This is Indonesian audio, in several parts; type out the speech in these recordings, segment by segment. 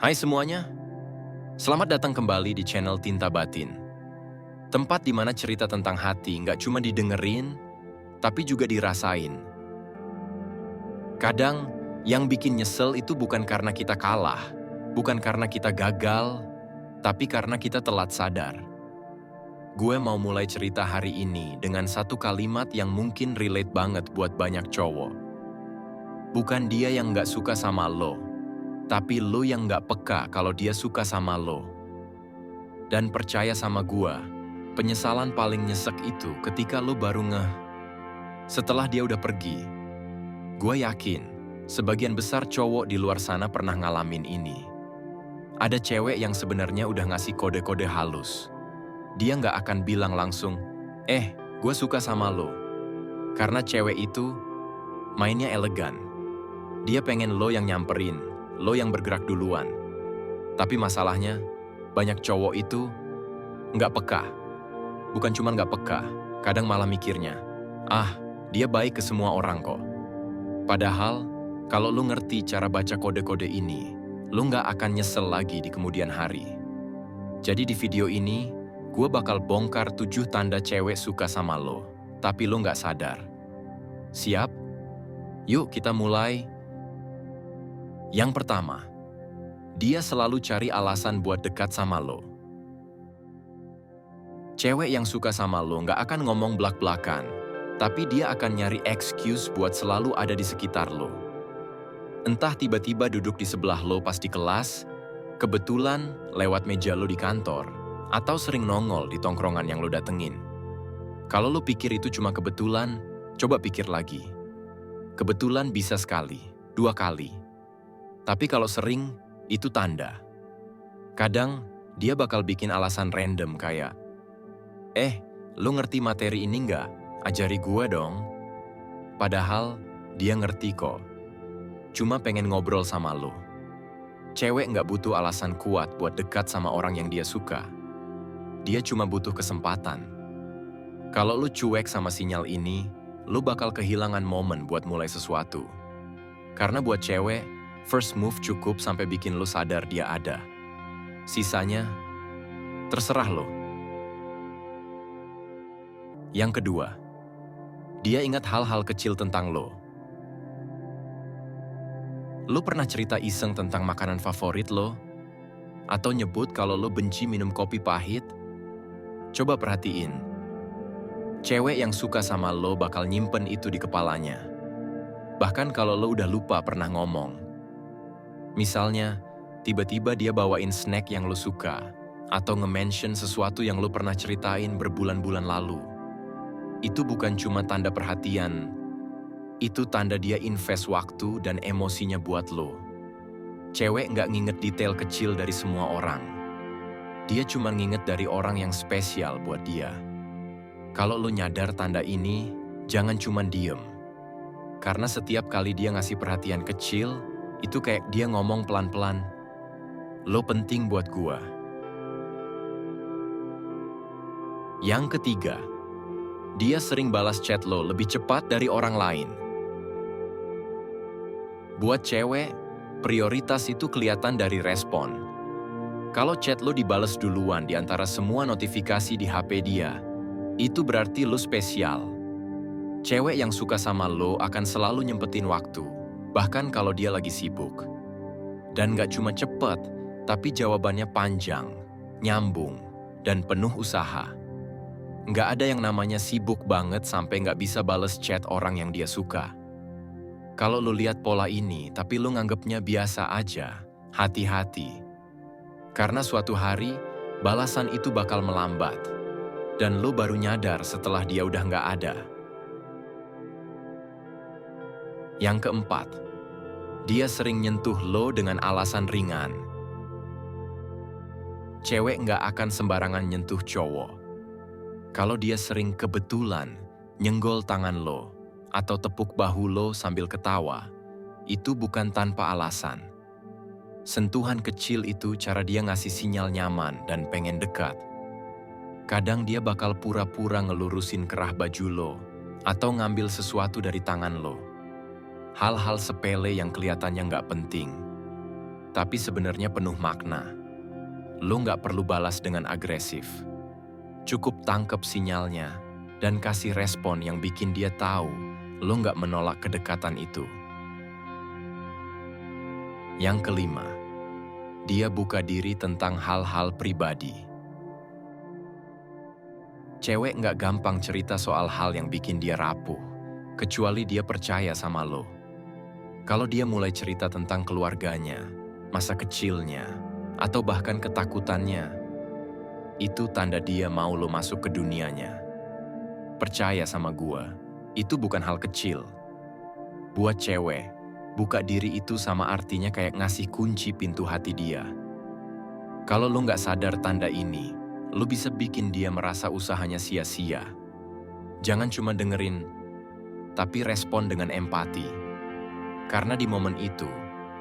Hai semuanya, selamat datang kembali di channel Tinta Batin. Tempat di mana cerita tentang hati nggak cuma didengerin, tapi juga dirasain. Kadang, yang bikin nyesel itu bukan karena kita kalah, bukan karena kita gagal, tapi karena kita telat sadar. Gue mau mulai cerita hari ini dengan satu kalimat yang mungkin relate banget buat banyak cowok. Bukan dia yang nggak suka sama lo, tapi lo yang nggak peka kalau dia suka sama lo. Dan percaya sama gua, penyesalan paling nyesek itu ketika lo baru ngeh. Setelah dia udah pergi, gua yakin sebagian besar cowok di luar sana pernah ngalamin ini. Ada cewek yang sebenarnya udah ngasih kode-kode halus. Dia nggak akan bilang langsung, gua suka sama lo. Karena cewek itu mainnya elegan. Dia pengen lo yang nyamperin, lo yang bergerak duluan. Tapi masalahnya, banyak cowok itu nggak peka. Bukan cuma nggak peka, kadang malah mikirnya, dia baik ke semua orang kok. Padahal, kalau lo ngerti cara baca kode-kode ini, lo nggak akan nyesel lagi di kemudian hari. Jadi di video ini, gue bakal bongkar 7 tanda cewek suka sama lo, tapi lo nggak sadar. Siap? Yuk kita mulai. Yang pertama, dia selalu cari alasan buat dekat sama lo. Cewek yang suka sama lo nggak akan ngomong blak-blakan, tapi dia akan nyari excuse buat selalu ada di sekitar lo. Entah tiba-tiba duduk di sebelah lo pas di kelas, kebetulan lewat meja lo di kantor, atau sering nongol di tongkrongan yang lo datengin. Kalau lo pikir itu cuma kebetulan, coba pikir lagi. Kebetulan bisa sekali, 2 kali. Tapi kalau sering, itu tanda. Kadang, dia bakal bikin alasan random kayak, lo ngerti materi ini nggak? Ajari gue dong. Padahal, dia ngerti kok. Cuma pengen ngobrol sama lo. Cewek nggak butuh alasan kuat buat dekat sama orang yang dia suka. Dia cuma butuh kesempatan. Kalau lo cuek sama sinyal ini, lo bakal kehilangan momen buat mulai sesuatu. Karena buat cewek, first move cukup sampai bikin lo sadar dia ada. Sisanya, terserah lo. Yang kedua, dia ingat hal-hal kecil tentang lo. Lo pernah cerita iseng tentang makanan favorit lo? Atau nyebut kalau lo benci minum kopi pahit? Coba perhatiin. Cewek yang suka sama lo bakal nyimpen itu di kepalanya. Bahkan kalau lo udah lupa pernah ngomong. Misalnya, tiba-tiba dia bawain snack yang lo suka, atau nge-mention sesuatu yang lo pernah ceritain berbulan-bulan lalu. Itu bukan cuma tanda perhatian, itu tanda dia invest waktu dan emosinya buat lo. Cewek nggak nginget detail kecil dari semua orang. Dia cuma nginget dari orang yang spesial buat dia. Kalau lo nyadar tanda ini, jangan cuma diem. Karena setiap kali dia ngasih perhatian kecil, itu kayak dia ngomong pelan-pelan, lo penting buat gua. Yang ketiga, dia sering balas chat lo lebih cepat dari orang lain. Buat cewek, prioritas itu kelihatan dari respon. Kalau chat lo dibales duluan di antara semua notifikasi di HP dia, itu berarti lo spesial. Cewek yang suka sama lo akan selalu nyempetin waktu, bahkan kalau dia lagi sibuk. Dan gak cuma cepet, tapi jawabannya panjang, nyambung, dan penuh usaha. Gak ada yang namanya sibuk banget sampai gak bisa bales chat orang yang dia suka. Kalau lo lihat pola ini, tapi lo nganggepnya biasa aja, hati-hati. Karena suatu hari, balasan itu bakal melambat. Dan lo baru nyadar setelah dia udah gak ada. Yang keempat, dia sering nyentuh lo dengan alasan ringan. Cewek nggak akan sembarangan nyentuh cowok. Kalau dia sering kebetulan nyenggol tangan lo atau tepuk bahu lo sambil ketawa, itu bukan tanpa alasan. Sentuhan kecil itu cara dia ngasih sinyal nyaman dan pengen dekat. Kadang dia bakal pura-pura ngelurusin kerah baju lo atau ngambil sesuatu dari tangan lo. Hal-hal sepele yang kelihatannya nggak penting. tapi sebenarnya penuh makna. Lo nggak perlu balas dengan agresif. Cukup tangkep sinyalnya dan kasih respon yang bikin dia tahu lo nggak menolak kedekatan itu. Yang kelima, dia buka diri tentang hal-hal pribadi. Cewek nggak gampang cerita soal hal yang bikin dia rapuh, kecuali dia percaya sama lo. Kalau dia mulai cerita tentang keluarganya, masa kecilnya, atau bahkan ketakutannya, itu tanda dia mau lo masuk ke dunianya. Percaya sama gua, itu bukan hal kecil. Buat cewek, buka diri itu sama artinya kayak ngasih kunci pintu hati dia. Kalau lo nggak sadar tanda ini, lo bisa bikin dia merasa usahanya sia-sia. Jangan cuma dengerin, tapi respon dengan empati. Karena di momen itu,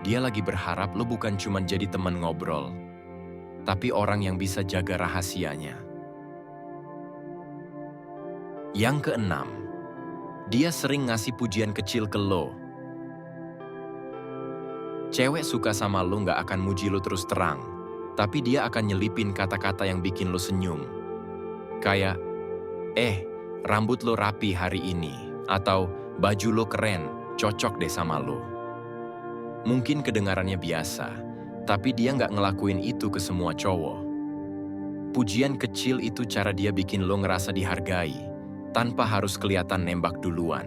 dia lagi berharap lo bukan cuma jadi teman ngobrol, tapi orang yang bisa jaga rahasianya. Yang keenam, dia sering ngasih pujian kecil ke lo. Cewek suka sama lo nggak akan muji lo terus terang, tapi dia akan nyelipin kata-kata yang bikin lo senyum. Kayak, rambut lo rapi hari ini, atau baju lo keren, cocok deh sama lo. Mungkin kedengarannya biasa, tapi dia nggak ngelakuin itu ke semua cowok. Pujian kecil itu cara dia bikin lo ngerasa dihargai, tanpa harus kelihatan nembak duluan.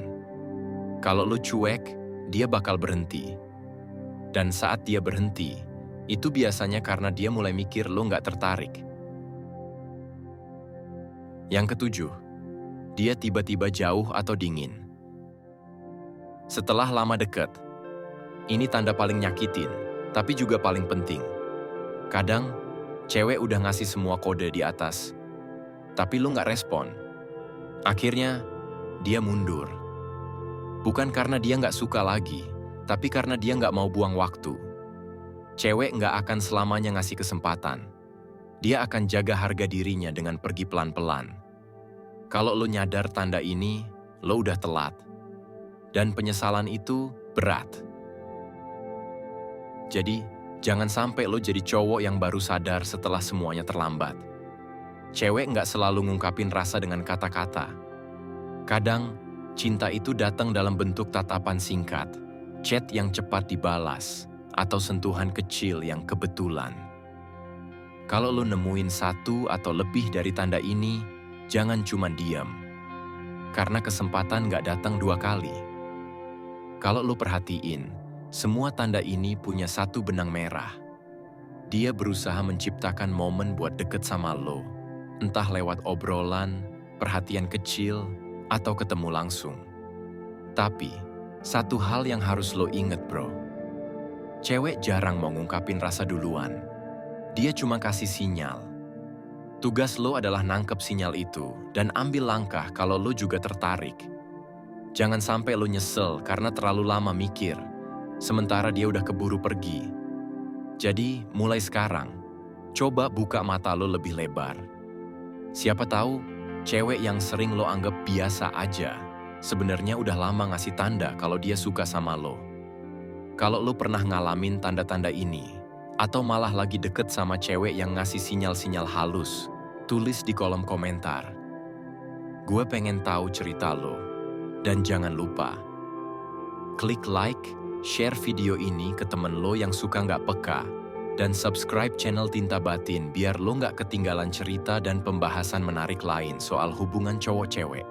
Kalau lo cuek, dia bakal berhenti. Dan saat dia berhenti, itu biasanya karena dia mulai mikir lo nggak tertarik. Yang ketujuh, dia tiba-tiba jauh atau dingin. Setelah lama deket, ini tanda paling nyakitin, tapi juga paling penting. Kadang, cewek udah ngasih semua kode di atas, tapi lo nggak respon. Akhirnya, dia mundur. Bukan karena dia nggak suka lagi, tapi karena dia nggak mau buang waktu. Cewek nggak akan selamanya ngasih kesempatan. Dia akan jaga harga dirinya dengan pergi pelan-pelan. Kalau lo nyadar tanda ini, lo udah telat. Dan penyesalan itu berat. Jadi, jangan sampai lo jadi cowok yang baru sadar setelah semuanya terlambat. Cewek nggak selalu ngungkapin rasa dengan kata-kata. Kadang, cinta itu datang dalam bentuk tatapan singkat, chat yang cepat dibalas, atau sentuhan kecil yang kebetulan. Kalau lo nemuin satu atau lebih dari tanda ini, jangan cuma diam. Karena kesempatan nggak datang 2 kali. Kalau lo perhatiin, semua tanda ini punya satu benang merah. Dia berusaha menciptakan momen buat deket sama lo, entah lewat obrolan, perhatian kecil, atau ketemu langsung. Tapi, satu hal yang harus lo inget bro, cewek jarang mau ngungkapin rasa duluan. Dia cuma kasih sinyal. Tugas lo adalah nangkep sinyal itu dan ambil langkah kalau lo juga tertarik. Jangan sampai lo nyesel karena terlalu lama mikir, sementara dia udah keburu pergi. Jadi, mulai sekarang, coba buka mata lo lebih lebar. Siapa tahu, cewek yang sering lo anggap biasa aja, sebenarnya udah lama ngasih tanda kalau dia suka sama lo. Kalau lo pernah ngalamin tanda-tanda ini, atau malah lagi deket sama cewek yang ngasih sinyal-sinyal halus, tulis di kolom komentar. Gue pengen tahu cerita lo. Dan jangan lupa, klik like, share video ini ke temen lo yang suka nggak peka, dan subscribe channel Tinta Batin biar lo nggak ketinggalan cerita dan pembahasan menarik lain soal hubungan cowok-cewek.